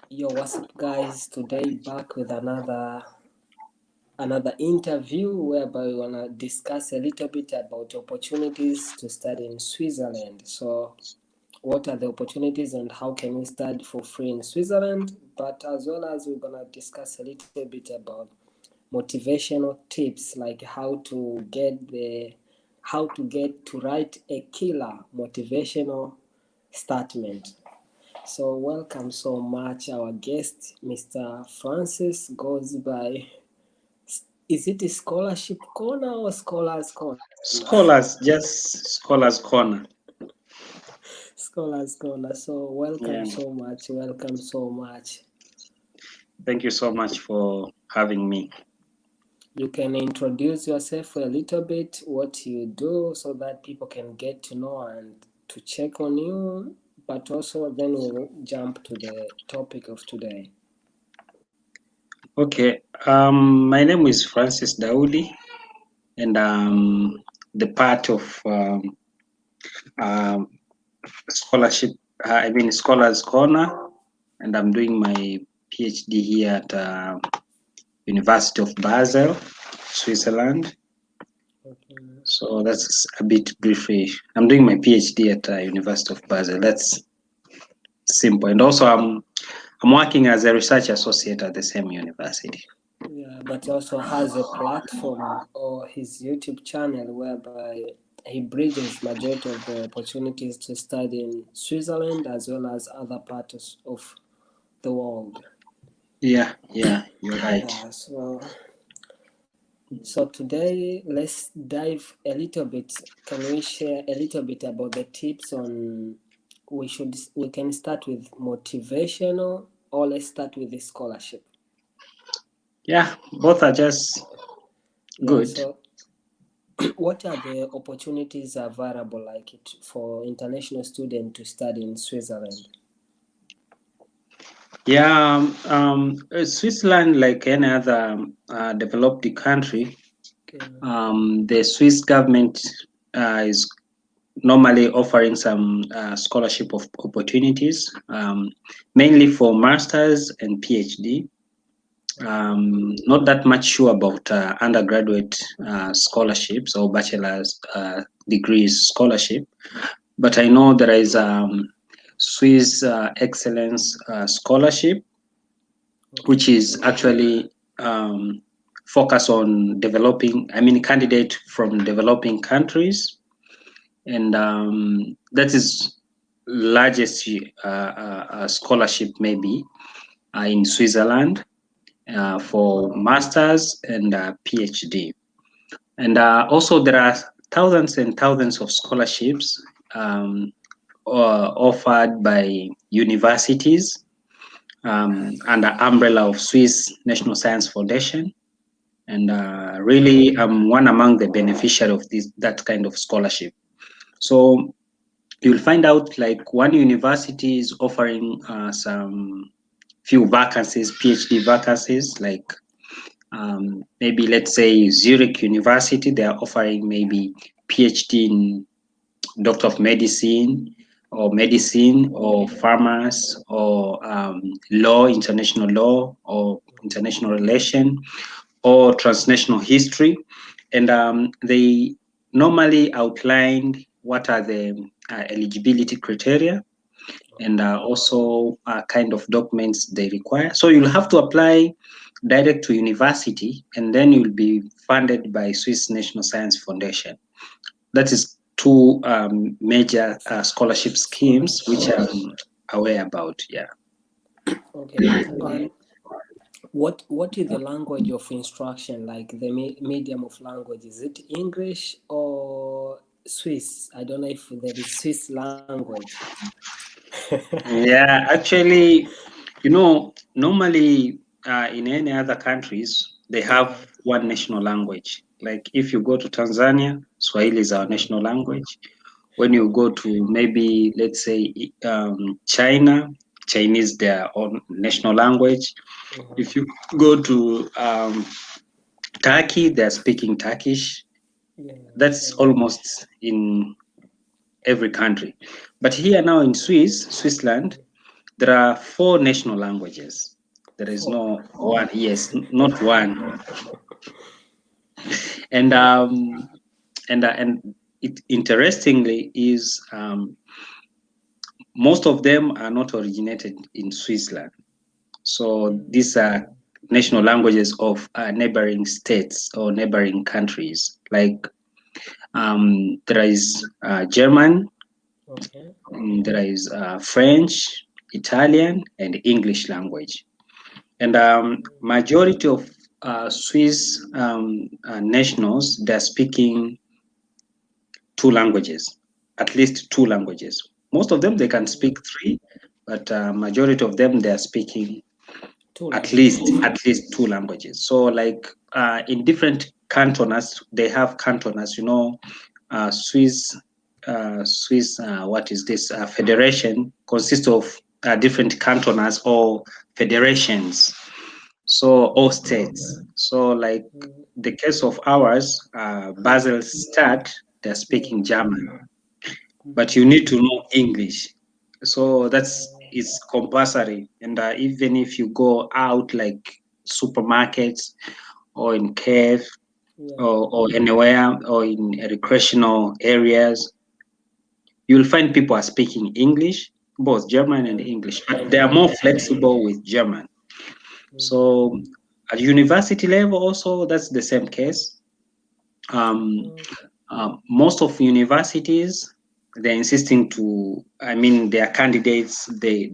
Yo, what's up, guys? Today back with another interview whereby we wanna discuss a little bit about opportunities to study in Switzerland. So, what are the opportunities and how can we study for free in Switzerland? But as well as we're gonna discuss a little bit about motivational tips, like how to get to write a killer motivational statement. So welcome so much. Our guest, Mr. Francis, goes by. Is it a scholarship corner or scholars corner? Just Scholars Corner. Scholars corner. So welcome Yeah, so much. Welcome so much. thank you so much for having me. You can introduce yourself a little bit, what you do, so that people can get to know and to check on you. But also, then we'll jump to the topic of today. Okay, my name is Francis Daudi, and the part of um, scholarship, Scholars Corner, and I'm doing my PhD here at University of Basel, Switzerland. Okay. So that's a bit briefly. I'm doing my PhD at University of Basel. That's simple, and also I'm working as a research associate at the same university. Yeah, but he also has a platform or his YouTube channel whereby he bridges majority of the opportunities to study in Switzerland as well as other parts of the world. Yeah, you're right. Yeah, so today let's dive a little bit. Can we share a little bit about the tips on we can start with motivational or let's start with the scholarship? Yeah, both are just Yeah, good. so what are the opportunities available like it for international students to study in Switzerland? Yeah, Switzerland, like any other developed country, Okay. the Swiss government is normally offering some scholarship of opportunities, mainly for masters and PhD. Not that much sure about undergraduate scholarships or bachelor's degrees scholarship, but I know there is Swiss Excellence Scholarship, which is actually focused on candidate from developing countries, and that is largest scholarship maybe in Switzerland for masters and PhD. And also there are thousands and thousands of scholarships offered by universities under umbrella of Swiss National Science Foundation. And really, I'm one among the beneficiary of that kind of scholarship. So you'll find out like one university is offering some few vacancies, PhD vacancies, like maybe let's say Zurich University, they are offering maybe PhD in Doctor of Medicine or Pharmacy or law, international law or international relation or transnational history. And they normally outlined what are the eligibility criteria and also kind of documents they require. So you'll have to apply direct to university, and then you'll be funded by Swiss National Science Foundation. That is two major scholarship schemes which I'm aware about. Yeah. Okay. And what is the language of instruction, like the medium of language? Is it English or Swiss? I don't know if there is Swiss language. Yeah, actually, normally in any other countries, they have one national language. Like if you go to Tanzania, Swahili is our national language. When you go to maybe, let's say, China, Chinese, their own national language. If you go to Turkey, they're speaking Turkish. Yeah, That's almost in every country. But here now in Switzerland, There are 4 national languages. There is 4. no one. Yes, not one. And it interestingly is most of them are not originated in Switzerland. So these are national languages of neighboring states or neighboring countries. Like there is German, Okay. there is French, Italian, and English language. And majority of Swiss nationals, they're speaking 2 languages, at least 2 languages. Most of them they can speak 3, but majority of them they are speaking 2 at languages. least 2 languages. So like in different cantons, they have cantons. Swiss what is this federation consists of different cantons or federations. So all states. So like the case of ours, Basel Stadt, they're speaking German, but you need to know English. So it's compulsory. And even if you go out like supermarkets or in cave Yeah. or anywhere or in recreational areas, you'll find people are speaking English, both German and English, but they are more flexible with German. So at university level also, that's the same case. Most of universities, they're insisting to, I mean, their candidates, the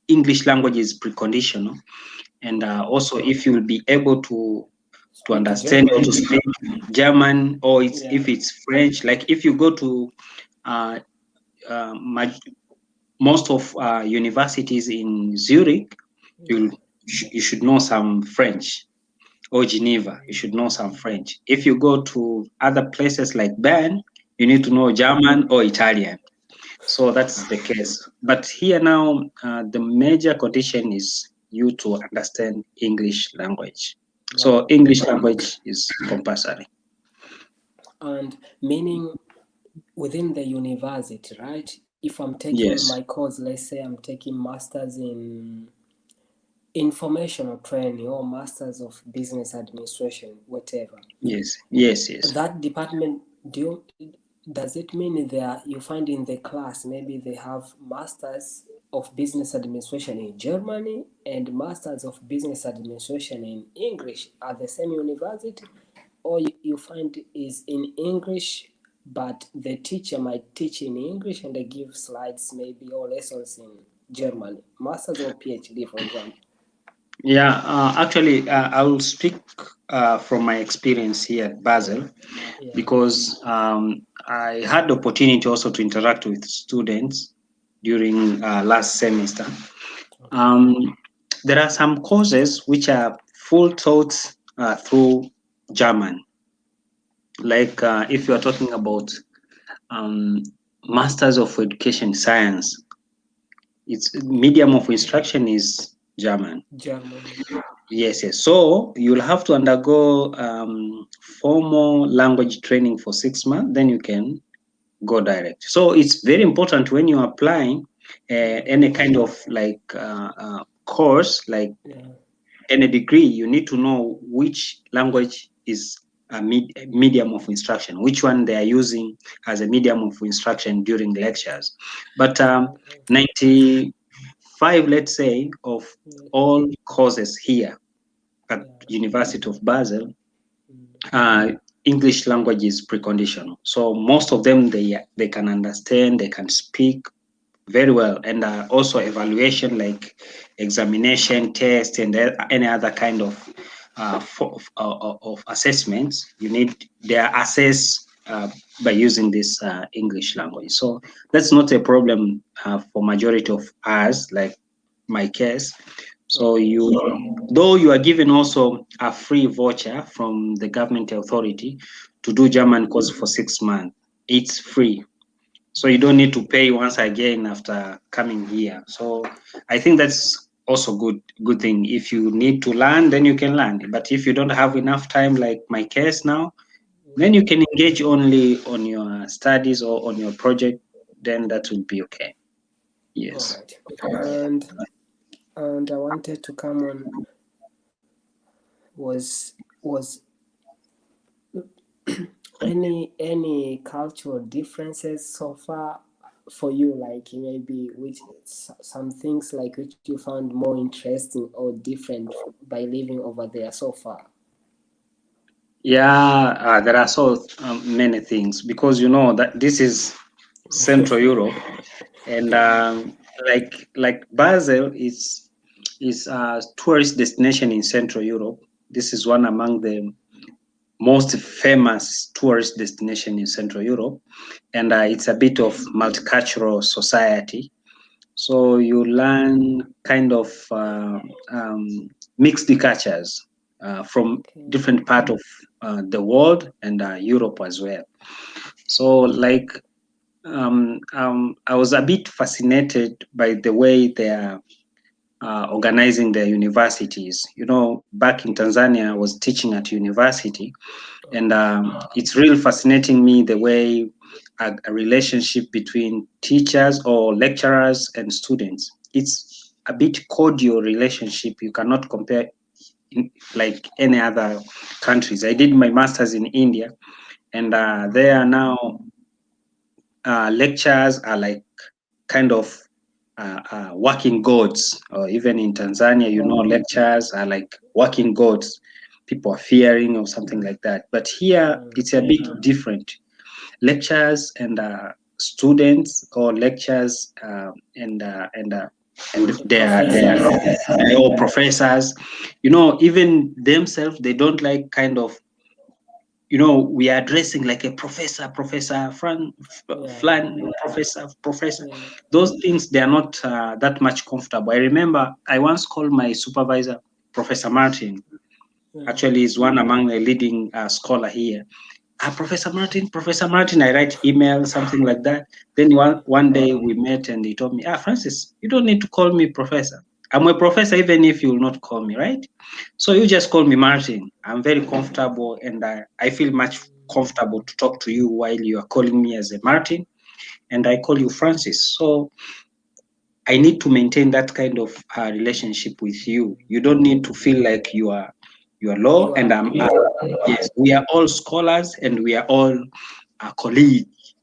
English language is preconditional. And also, if you will be able to Speak understand or to German. speak German, or if Yeah. it's French, like if you go to most of universities in Zurich, Yeah. you should know some French, or Geneva, you should know some French. If you go to other places like Bern, you need to know German or Italian. So that's the case. But here now, the major condition is you to understand English language. So Wow. English language is compulsory. And meaning within the university, right? If I'm taking Yes, my course, let's say I'm taking masters in informational training or masters of business administration, whatever. yes. That department, does it mean there you find in the class maybe they have masters of business administration in Germany and masters of business administration in English at the same university, or you find is in English but the teacher might teach in English and they give slides maybe or lessons in Germany, masters or PhD, for example. Yeah, actually, I will speak from my experience here at Basel, Yeah. because I had the opportunity also to interact with students during last semester. Okay. Um, there are some courses which are full taught through German. Like if you are talking about um, Masters of Education Science, its medium of instruction is German. German. Yes. So you'll have to undergo formal language training for 6 months, then you can go direct. So it's very important when you're applying any kind of like course, like Yeah. any degree, you need to know which language is a medium of instruction, which one they are using as a medium of instruction during lectures. But 95, let's say, of all courses here at Yeah. University of Basel, uh, English language is preconditional. So most of them they can understand, they can speak very well, and also evaluation like examination, test, and any other kind of assessments. You need they are assessed by using this English language. So that's not a problem for majority of us, like my case. So Okay. though you are given also a free voucher from the government authority to do German course for 6 months, it's free. So you don't need to pay once again after coming here. So I think that's also good thing. If you need to learn, then you can learn. But if you don't have enough time, like my case now, then you can engage only on your studies or on your project. Then that will be okay. Yes. All right. And I wanted to come on was any cultural differences so far for you, like maybe which some things like which you found more interesting or different by living over there so far? Yeah, there are so many things, because you know that this is Central Europe, and like Basel is a tourist destination in Central Europe. This is one among the most famous tourist destination in Central Europe, and it's a bit of multicultural society. So you learn kind of mixed cultures from Okay. different part of the world, and Europe as well. So like I was a bit fascinated by the way they are organizing their universities. You know, back in Tanzania, I was teaching at university, and it's really fascinating me the way a relationship between teachers or lecturers and students. It's a bit cordial relationship. You cannot compare like any other countries. I did my masters in India, and there are now lectures are like kind of working gods. Or even in Tanzania, you know, lectures are like working gods. People are fearing or something like that. But here, it's a bit different. Lectures and students, or lectures and they or professors, you know, even themselves, they don't like kind of, you know, we are addressing like a professor Yeah. flan professor. Yeah. Those things, they are not that much comfortable. I remember I once called my supervisor Professor Martin. Yeah. Actually, is one among the leading scholar here. Professor Martin, I write email, something like that. Then one day we met, and he told me, Francis, you don't need to call me professor. I'm a professor even if you will not call me, right? So you just call me Martin. I'm very comfortable, and I feel much comfortable to talk to you while you are calling me as a Martin, and I call you Francis. So I need to maintain that kind of relationship with you. You don't need to feel like you are low, You and are. I'm yes. We are all scholars, and we are all colleagues.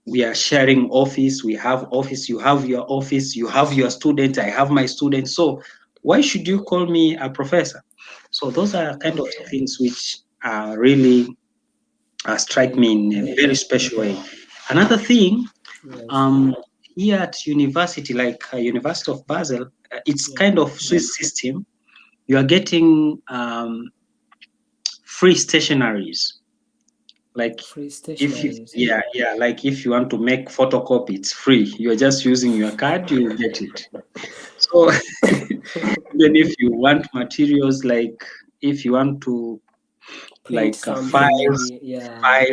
We are sharing office. We have office. You have your office. You have your student. I have my student. So why should you call me a professor? So those are kind of things which really strike Very me cool. in a very special way. Another thing, Yes. um, here at university, like University of Basel, it's Yeah. kind of Swiss system. You are getting free stationaries. Like Free if you, stationaries. yeah, like if you want to make photocopy, it's free. You're just using your card, you get it. So even if you want materials, like if you want to Print like something files, maybe. Yeah.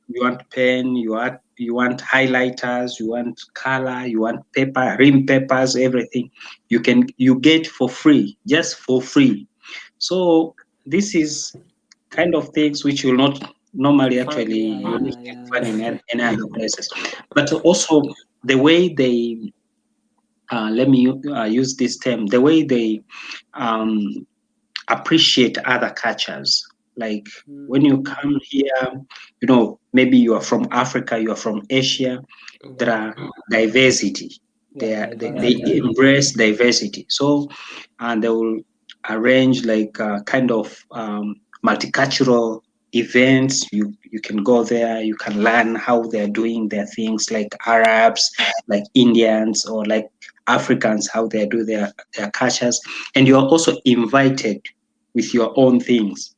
you want pen, you want highlighters, you want color, you want paper, rim papers, everything you get for free, just for free. So this is kind of things which will not normally Fun. actually Yeah. you Yeah. can find in Yeah. any other places. But also the way they let me use this term, the way they um, appreciate other cultures. Like when you come here, you know, maybe you are from Africa, you are from Asia, there Yeah. are diversity. Yeah. They Diversity. embrace diversity. So, and they will arrange like kind of multicultural events. You can go there. You can learn how they're doing their things, like Arabs, like Indians, or like Africans, how they do their cultures. And you are also invited with your own things.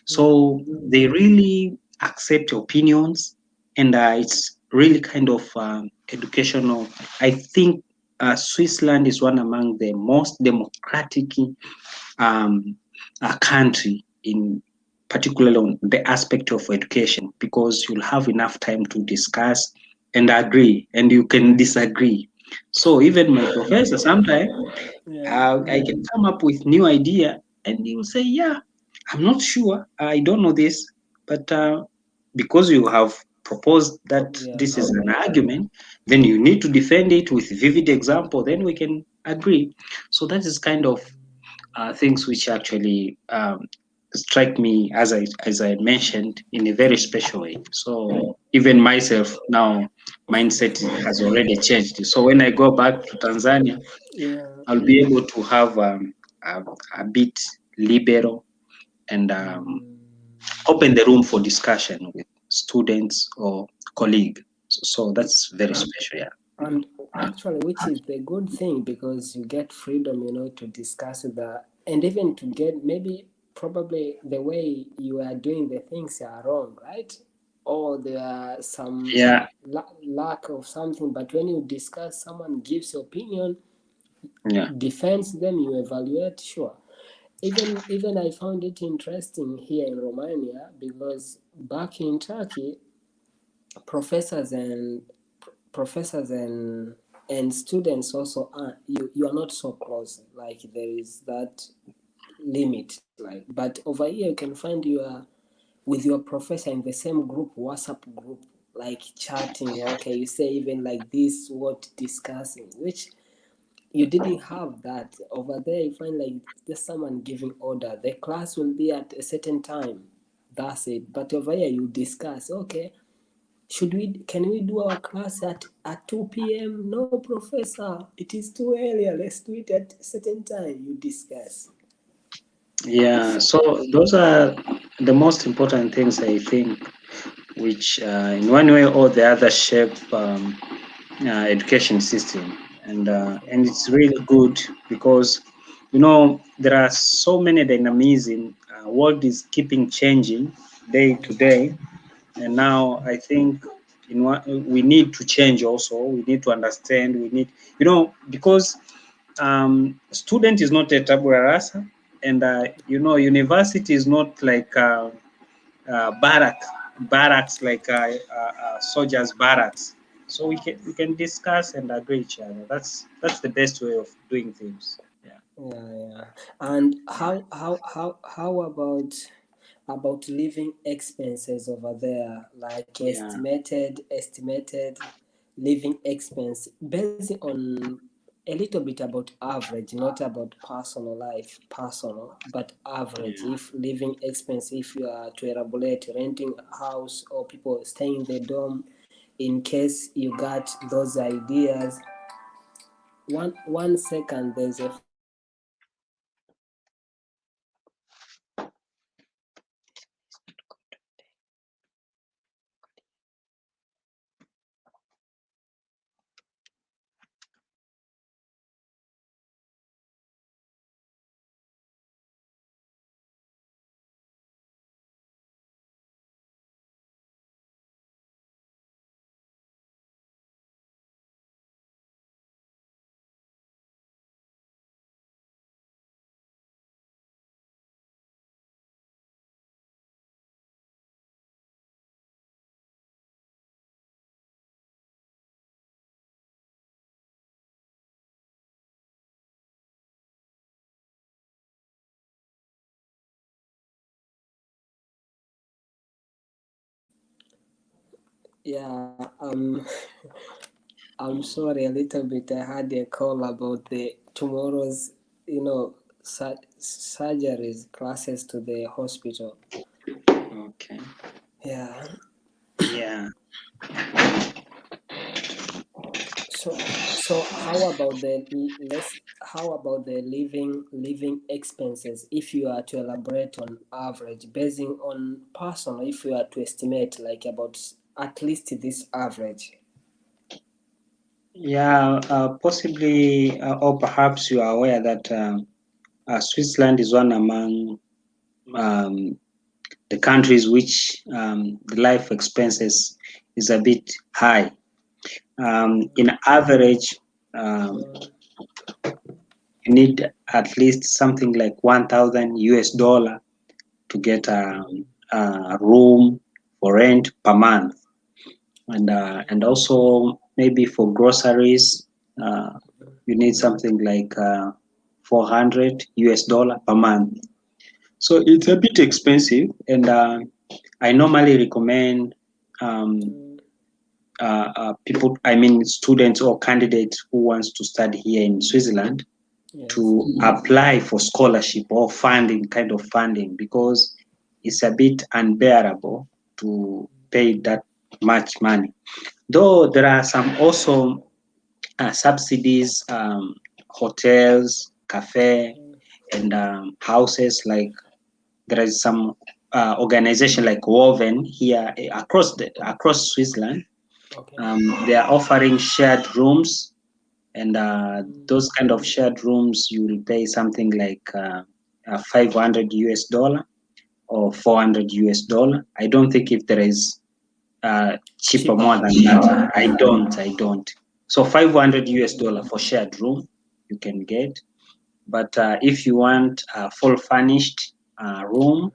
So they really accept your opinions, and it's really kind of educational. I think Switzerland is one among the most democratic um, country in particularly on the aspect of education, because you'll have enough time to discuss and agree, and you can disagree. So even my professor sometimes Yeah. I can come up with new idea, and he will say, "Yeah, I'm not sure. I don't know this, but because you have propose that this is an argument, then you need to defend it with vivid example, then we can agree. So that is kind of things which actually strike me, as I mentioned, in a very special way. So even myself now, mindset has already changed. So when I go back to Tanzania, I'll be able to have a bit liberal and open the room for discussion with students or colleague. So that's very special, yeah. And actually, which is the good thing, because you get freedom, you know, to discuss and even to get maybe probably the way you are doing the things are wrong, right? Or there are some lack of something, but when you discuss, someone gives opinion, defends them, you evaluate, sure. Even I found it interesting here in Romania, because back in Turkey, professors and students also are, you are not so close, like there is that limit, like, but over here you can find you are with your professor in the same group, WhatsApp group, like chatting, okay, you say even like this, what discussing, which you didn't have that over there. You find like there's someone giving order, the class will be at a certain time, that's it. But over here you discuss, okay, can we do our class at 2 p.m.? No, professor, it is too early. Let's do it at a certain time. You discuss. Yeah, so those are the most important things, I think, which in one way or the other shape education system. And it's really good because, you know, there are so many dynamism. World is keeping changing day to day. And now I think we need to change also. We need to understand. We need, you know, because student is not a tabula rasa, and you know, university is not like barracks like soldiers barracks. So we can discuss and agree each other. That's the best way of doing things. Yeah. And how about living expenses over there, like estimated living expense based on a little bit about average, not about personal life, but average. If living expense, if you are to elaborate, renting a house or people staying in the dorm, in case you got those ideas. One second, there's a yeah, I'm sorry a little bit. I had a call about the tomorrow's, surgeries classes to the hospital. Okay. Yeah. Yeah. So how about the living expenses? If you are to elaborate on average, basing on personal, if you are to estimate like about at least this average. Yeah, possibly, or perhaps you are aware that Switzerland is one among the countries which the life expenses is a bit high. In average, you need at least something like 1,000 US dollar to get a room for rent per month, and also maybe for groceries, you need something like 400 US dollar per month. So it's a bit expensive, and I normally recommend people, I mean students or candidates who wants to study here in Switzerland to apply for scholarship or funding, kind of funding, because it's a bit unbearable to pay that much money. Though there are some also subsidies, hotels, cafe, and houses. Like there is some organization like Woven here across Switzerland. They are offering shared rooms, and those kind of shared rooms you will pay something like $500 or $400. I don't think if there is cheaper more than that. I don't. So $500 for shared room you can get, but if you want a full furnished room,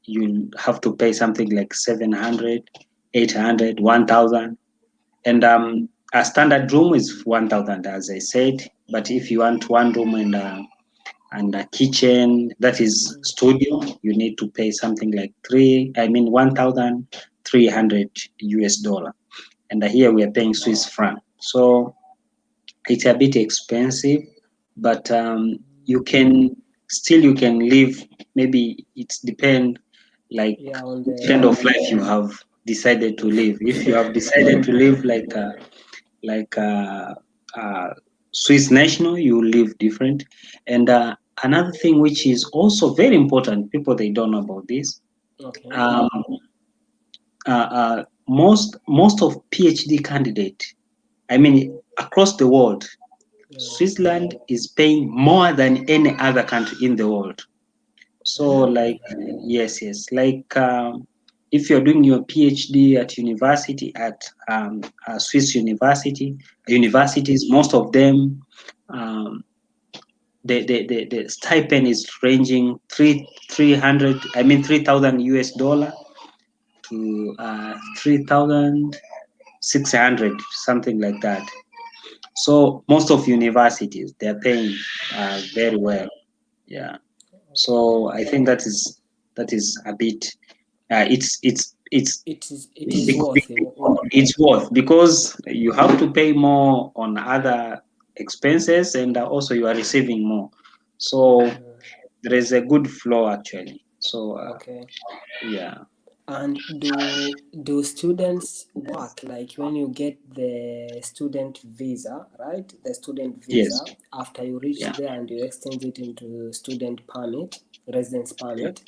you have to pay something like 700, 800, 1,000, and a standard room is 1,000, as I said. But if you want one room and a kitchen, that is studio, you need to pay something like $1,300. And here we are paying Swiss franc, so it's a bit expensive, but you can live. Maybe it's depend like which kind of life you have decided to live. If you have decided to live like a Swiss national, you live different. And another thing which is also very important, people they don't know about this. Um, most of PhD candidate, I mean across the world, Switzerland is paying more than any other country in the world. So like yes, like if you're doing your PhD at university at a Swiss universities, most of them the stipend is ranging 3,000 US dollar to 3,600, something like that. So most of universities they're paying very well. Yeah. So I think that is a bit it's worth, because you have to pay more on other expenses, and also you are receiving more. So there is a good flow actually. So yeah. And do students work like when you get the student visa, right? The student visa, Yes. after you reach there and you exchange it into student permit, residence permit,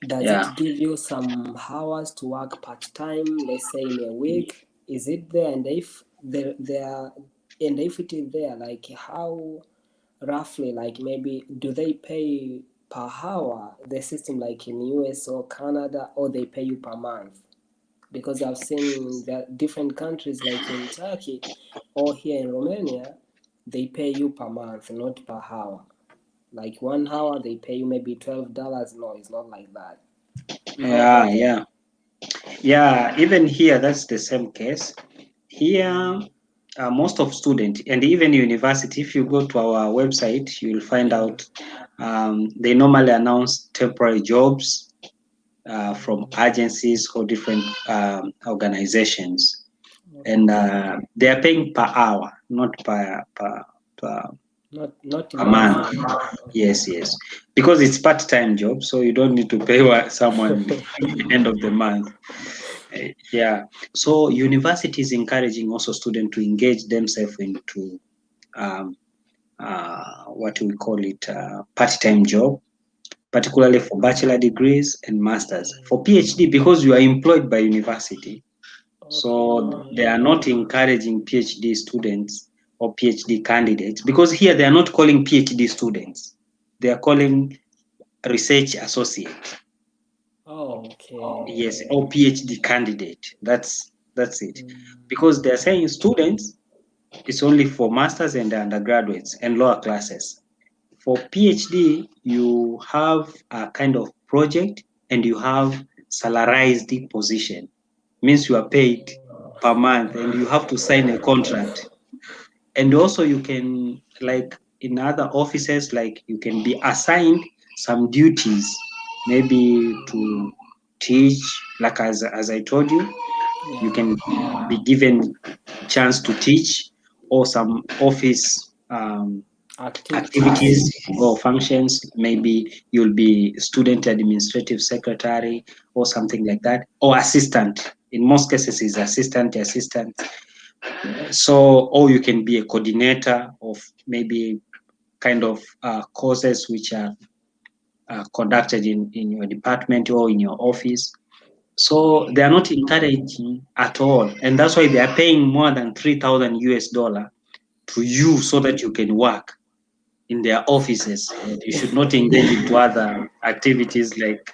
does it give you some hours to work part-time, let's say in a week? Is it there? And if if it is there, like how roughly, like maybe do they pay per hour, the system like in US or Canada, or they pay you per month? Because I've seen that different countries like in Turkey or here in Romania, they pay you per month, not per hour. Like 1 hour they pay you maybe $12. No, it's not like that. Yeah, even here that's the same case. Here most of students and even university, if you go to our website, you will find out they normally announce temporary jobs from agencies or different organizations, and they are paying per hour, not per not a month. Yes, because it's part-time job, so you don't need to pay someone at the end of the month. Yeah, so university is encouraging also students to engage themselves into what we call it part-time job, particularly for bachelor degrees and masters. For PhD, because you are employed by university, so they are not encouraging PhD students or PhD candidates, because here they are not calling PhD students, they are calling research associate. Yes, or PhD candidate. That's it. Because they are saying students, it's only for masters and undergraduates and lower classes. For PhD, you have a kind of project and you have salarized position. Means you are paid per month and you have to sign a contract. And also you can, like in other offices, like you can be assigned some duties, maybe to teach, like as I told you, you can be given chance to teach, or some office activities or functions. Maybe you'll be student administrative secretary or something like that, or assistant. In most cases is assistant. So, or you can be a coordinator of maybe kind of courses which are conducted in your department or in your office. So they are not encouraging at all, and that's why they are paying more than $3,000 to you so that you can work in their offices. And you should not engage into other activities like,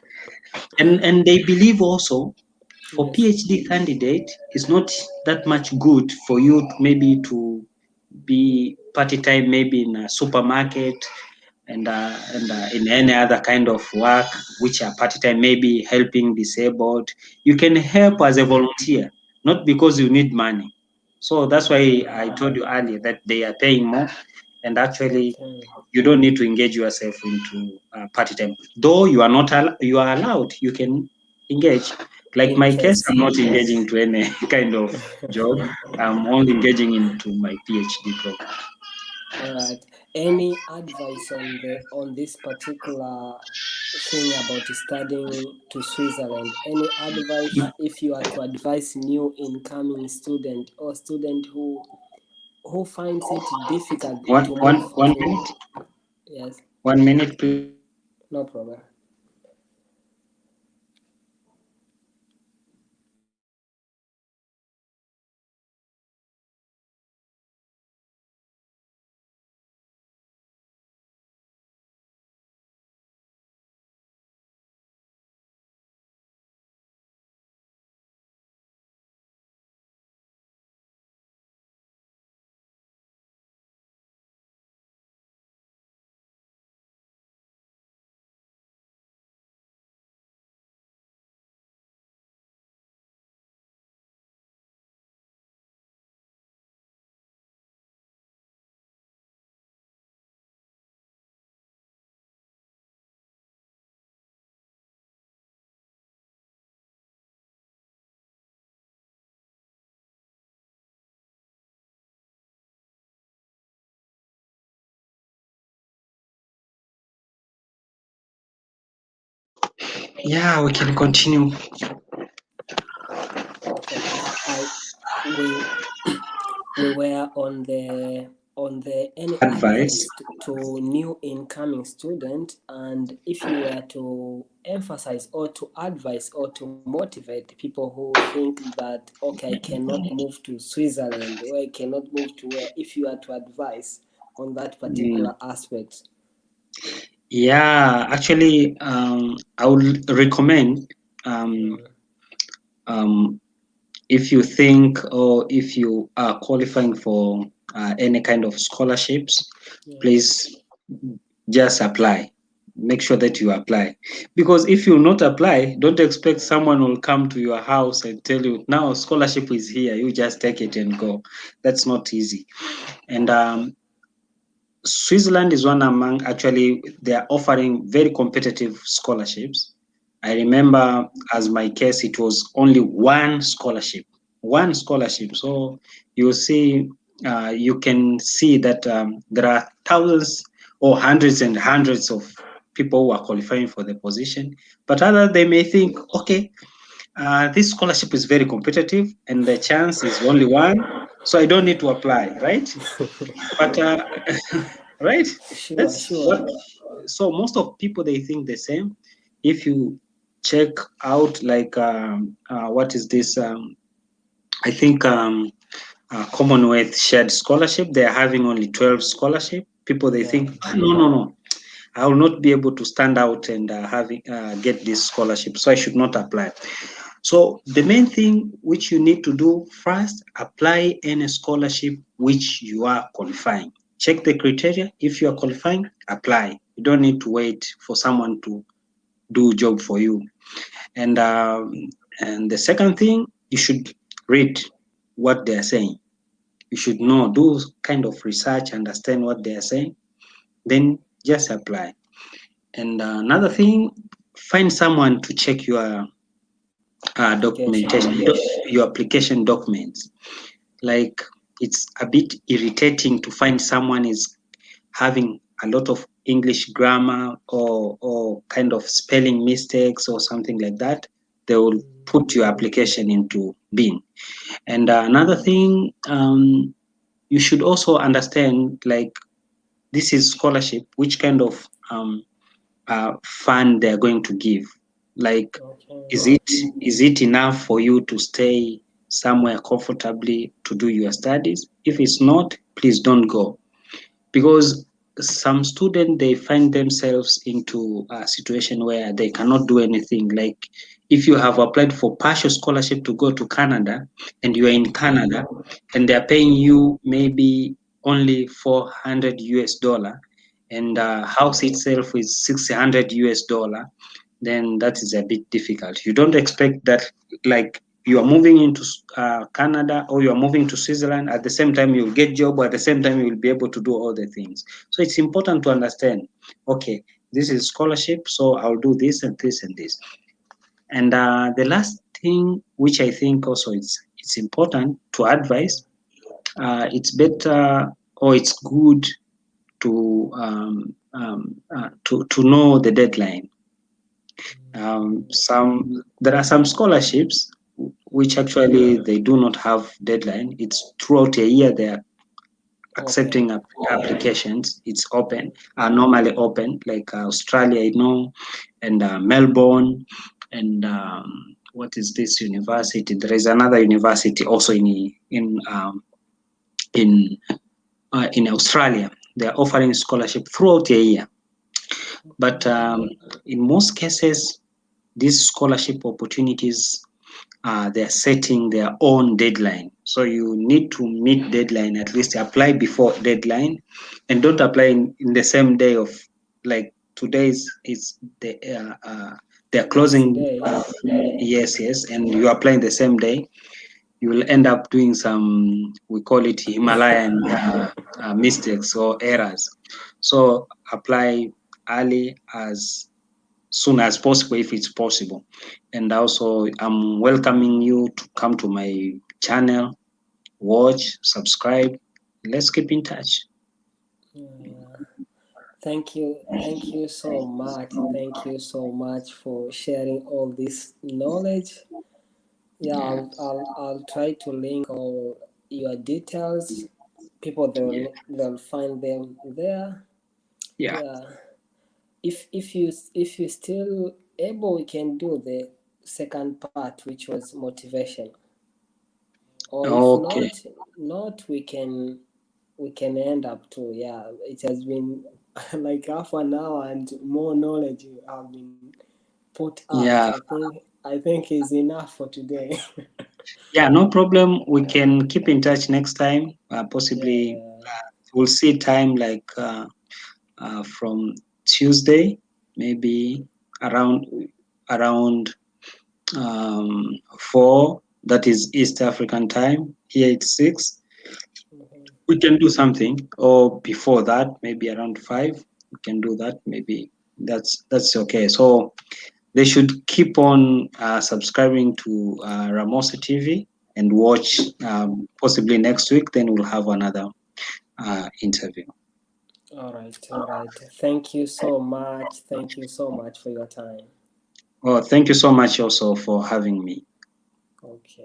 and they believe also for PhD candidate it's not that much good for you maybe to be party time maybe in a supermarket and in any other kind of work which are part time, maybe helping disabled. You can help as a volunteer, not because you need money. So that's why I told you earlier that they are paying more, and actually you don't need to engage yourself into party time. Though you are not you are allowed, you can engage. Like my case, I'm not engaging to any kind of job. I'm only engaging into my PhD program. All right. Any advice on this particular thing about studying to Switzerland? Any advice if you are to advise new incoming student or student who finds it difficult to move One to? minute. Yes. 1 minute, please. No problem. Yeah, we can continue. Okay. We were on the any advice to new incoming student, and if you were to emphasize or to advise or to motivate people who think that okay, I cannot move to Switzerland or I cannot move to where, if you are to advise on that particular aspect. Yeah, actually, I would recommend if you think or if you are qualifying for any kind of scholarships, please just apply. Make sure that you apply, because if you not apply, don't expect someone will come to your house and tell you now scholarship is here, you just take it and go. That's not easy. And Switzerland is one among, actually they are offering very competitive scholarships. I remember as my case, it was only one scholarship. So you see, you can see that there are thousands or hundreds and hundreds of people who are qualifying for the position. But other they may think, okay, this scholarship is very competitive and the chance is only one, so I don't need to apply, right? But right, that's what. So most of people they think the same. If you check out like what is this? I think Commonwealth shared scholarship. They are having only 12 scholarship. People they think, no, I will not be able to stand out and get this scholarship, so I should not apply. So the main thing which you need to do first, apply any scholarship which you are qualifying. Check the criteria. If you are qualifying, apply. You don't need to wait for someone to do a job for you. And the second thing, you should read what they are saying. You should know, do kind of research, understand what they are saying, then just apply. And another thing, find someone to check your documentation, your application documents. Like, it's a bit irritating to find someone is having a lot of English grammar or kind of spelling mistakes or something like that. They will put your application into bin. And another thing, you should also understand, like, this is scholarship, which kind of fund they're going to give. Like, is it enough for you to stay somewhere comfortably to do your studies? If it's not, please don't go. Because some students, they find themselves into a situation where they cannot do anything. Like, if you have applied for partial scholarship to go to Canada and you are in Canada and they're paying you maybe only $400 and house itself is $600, then that is a bit difficult. You don't expect that, like, you are moving into Canada or you are moving to Switzerland, at the same time you'll get job, or at the same time you will be able to do all the things. So it's important to understand, okay, this is scholarship, so I'll do this and this and this. And the last thing, which I think also it's important to advise, it's better, or it's good to to know the deadline. There are some scholarships which actually they do not have deadline. It's throughout a year they are accepting applications. It's open, normally open, like Australia, you know, and Melbourne, and what is this university? There is another university also in Australia. They are offering scholarship throughout a year. But in most cases, these scholarship opportunities, they're setting their own deadline. So you need to meet deadline, at least apply before deadline, and don't apply in the same day of, like, today's is they're closing. Yes, and you apply in the same day. You will end up doing some, we call it Himalayan mistakes or errors. So apply early, as soon as possible if it's possible. And also, I'm welcoming you to come to my channel, watch, subscribe. Let's keep in touch. Thank you so much. Thank you so much for sharing all this knowledge. Yeah, I'll try to link all your details. People, they'll find them there. Yeah. If you still able, we can do the second part, which was motivation. Or if not, we can end up to, yeah, it has been like half an hour and more knowledge have been put out. Yeah. I think is enough for today. Yeah, no problem. We can keep in touch next time. Possibly we'll see time, like from Tuesday, maybe around 4. That is East African time. Here it's 6. We can do something, or before that, maybe around 5. We can do that. Maybe that's okay. So they should keep on subscribing to Ramosa TV and watch. Possibly next week, then we'll have another interview. All right. Thank you so much. Thank you so much for your time. Well, thank you so much also for having me. Okay.